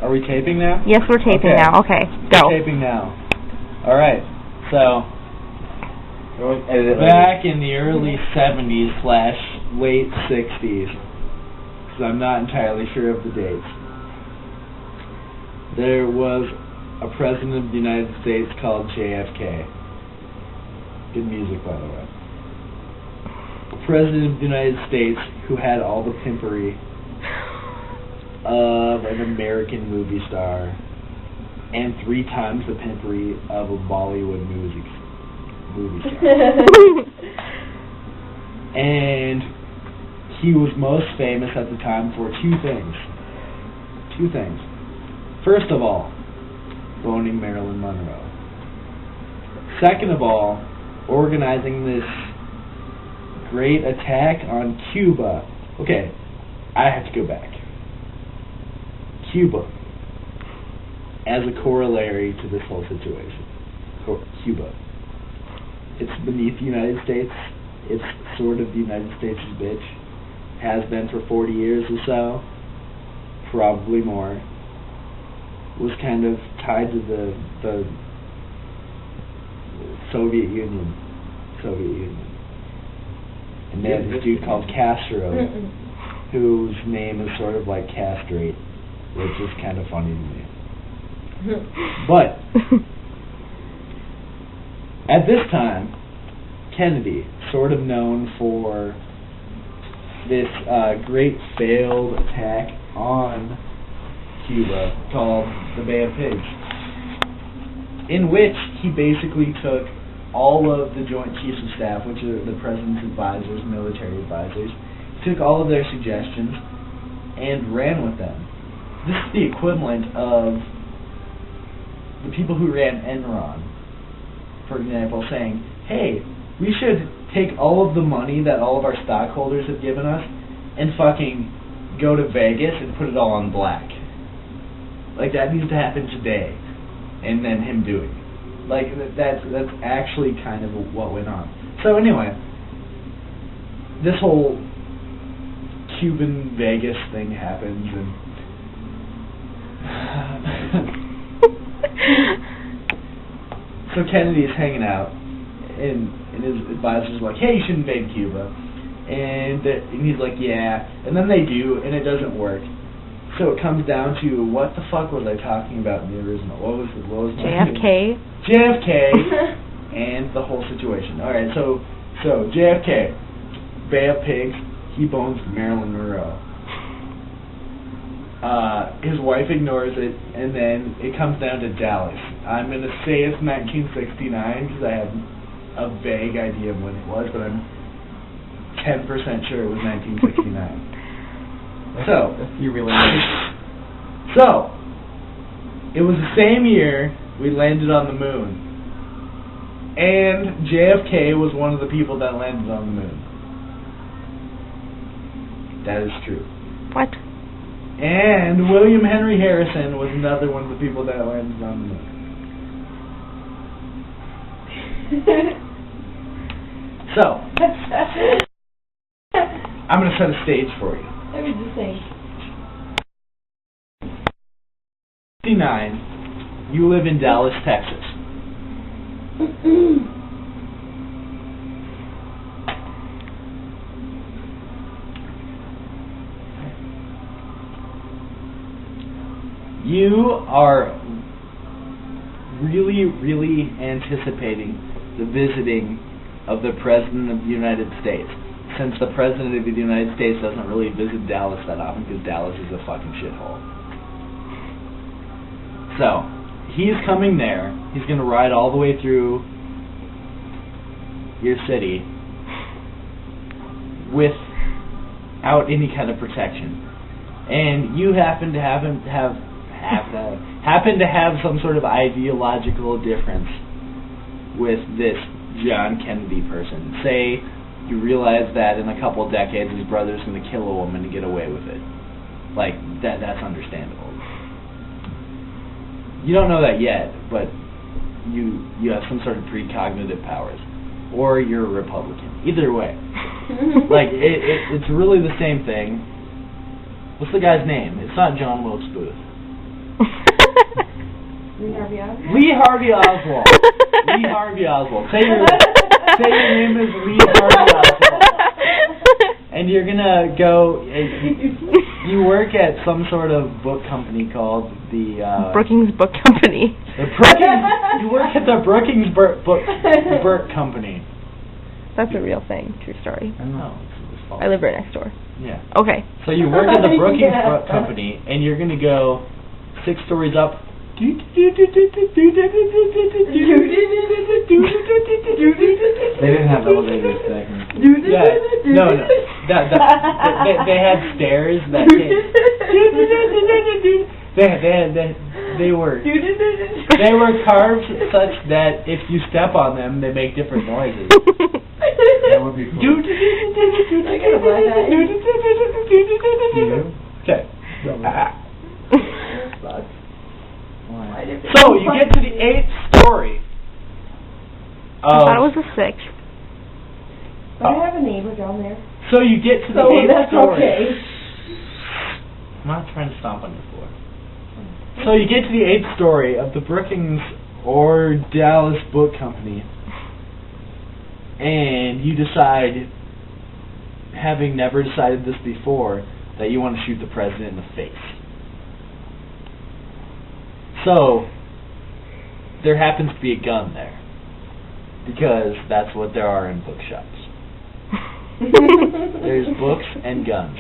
Are we taping now? Yes, we're taping now. Okay, go. We're taping now. All right. So, back in the early 70s/late 60s, because I'm not entirely sure of the dates, there was a president of the United States called JFK. Good music, by the way. A president of the United States who had all the pimpery of an American movie star and 3 times the pimpery of a Bollywood movie star. And he was most famous at the time for 2 things. 2 things. First of all, boning Marilyn Monroe. Second of all, organizing this great attack on Cuba. Okay, I have to go back. Cuba, as a corollary to this whole situation. Cuba. It's beneath the United States. It's sort of the United States' bitch. Has been for 40 years or so. Probably more. Was kind of tied to the Soviet Union. And they had this dude called Castro, whose name is sort of like castrate, which is kind of funny to me. But at this time, Kennedy, sort of known for this great failed attack on Cuba called the Bay of Pigs, in which he basically took all of the Joint Chiefs of Staff, which are the President's advisors, military advisors, took all of their suggestions and ran with them. This is the equivalent of the people who ran Enron, for example, saying, hey, we should take all of the money that all of our stockholders have given us and fucking go to Vegas and put it all on black. Like, that needs to happen today. And then him doing it. Like, that's actually kind of what went on. So anyway, this whole Cuban Vegas thing happens, and so Kennedy's hanging out, and his advisor's like, hey, you should invade Cuba. And he's like, yeah. And then they do, and it doesn't work. So it comes down to, what the fuck was I talking about in the original? What was JFK. JFK and the whole situation. All right, so JFK, Bay of Pigs, he bones Marilyn Monroe. His wife ignores it, and then it comes down to Dallas. I'm going to say it's 1969 because I have a vague idea of when it was, but I'm 10% sure it was 1969. So, you really know. So, it was the same year we landed on the moon. And JFK was one of the people that landed on the moon. That is true. What? And William Henry Harrison was another one of the people that landed on the moon. So, I'm going to set a stage for you. I was just saying. 69, you live in Dallas, Texas. You are really, really anticipating the visiting of the President of the United States, since the President of the United States doesn't really visit Dallas that often because Dallas is a fucking shithole. So, he's coming there. He's going to ride all the way through your city without any kind of protection. And you happen to have some sort of ideological difference with this John Kennedy person. Say you realize that in a couple of decades his brother's going to kill a woman and get away with it. Like, that's understandable. You don't know that yet, but you have some sort of precognitive powers. Or you're a Republican. Either way. Like, it's really the same thing. What's the guy's name? It's not John Wilkes Booth. Lee Harvey Oswald. Lee Harvey Oswald. Say your name is Lee Harvey Oswald. And you're gonna go. You work at some sort of book company called the Brookings Book Company. You work at the Brookings Book Company. That's a real thing. True story. I know. I live right next door. Yeah. Okay. So you work at the Brookings Book Company, and you're gonna go 6 stories up. They didn't have elevators back then. Yeah, no. They had stairs that they were carved such that if you step on them, they make different noises. That would be cool. Okay. So you get to the 8th story. I thought it was the 6th. But I have a neighbor down there. So you get to the 8th story. Okay. I'm not trying to stomp on your floor. So you get to the 8th story of the Brookings or Dallas Book Company, and you decide, having never decided this before, that you want to shoot the president in the face. So, there happens to be a gun there, because that's what there are in bookshops. There's books and guns.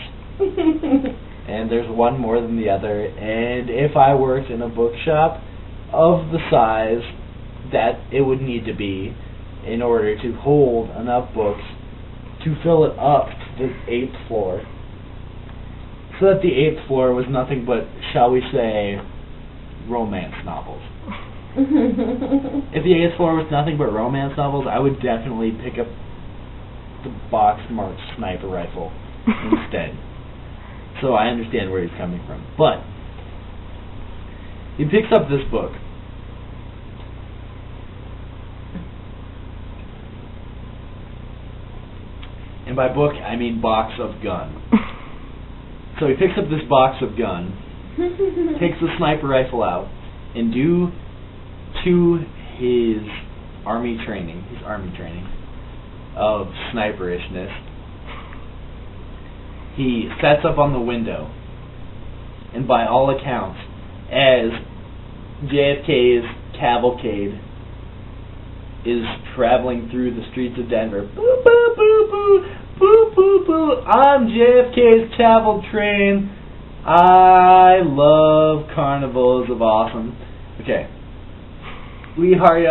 And there's one more than the other, and if I worked in a bookshop of the size that it would need to be in order to hold enough books to fill it up to the 8th floor, so that the 8th floor was nothing but, shall we say, romance novels. If the 8th floor was nothing but romance novels, I would definitely pick up the box marked sniper rifle instead. So I understand where he's coming from. But he picks up this book. And by book, I mean box of gun. So he picks up this box of gun, takes the sniper rifle out, and due to his army training of sniperishness, he sets up on the window, and by all accounts, as JFK's cavalcade is traveling through the streets of Denver, boo boo boo boo, boo boo boo, I'm JFK's cavalry train, I love carnivals of awesome. Okay. Lee Harvey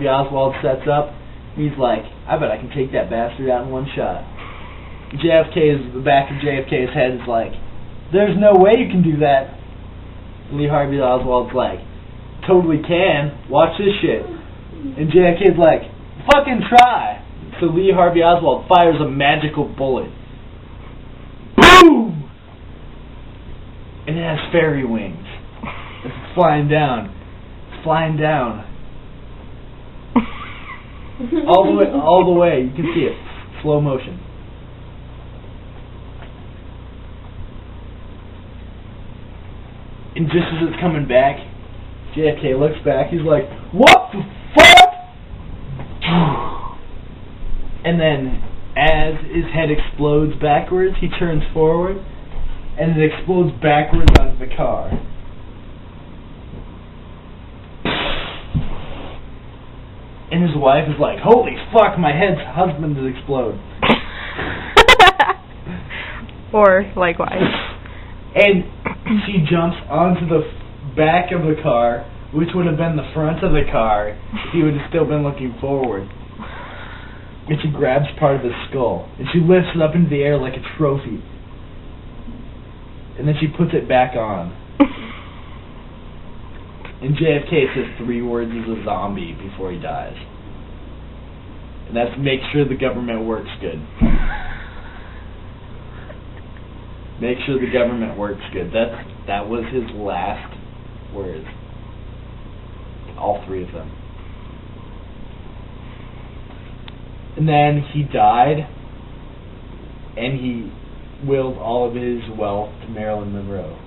Oswald sets up, he's like, I bet I can take that bastard out in one shot. The back of JFK's head is like, there's no way you can do that. Lee Harvey Oswald's like, totally can. Watch this shit. And JFK's like, fucking try. So Lee Harvey Oswald fires a magical bullet. Boom! And it has fairy wings. It's flying down. It's flying down. all the way. You can see it. Slow motion. And just as it's coming back, JFK looks back, he's like, what the fuck? And then, as his head explodes backwards, he turns forward, and it explodes backwards onto the car. And his wife is like, holy fuck, my husband has exploded. Or likewise. And she jumps onto the back of the car, which would have been the front of the car if he would have still been looking forward. And she grabs part of his skull, and she lifts it up into the air like a trophy. And then she puts it back on. And JFK says 3 words as a zombie before he dies. And that's make sure the government works good. Make sure the government works good. That was his last words. All 3 of them. And then he died, and he willed all of his wealth to Marilyn Monroe.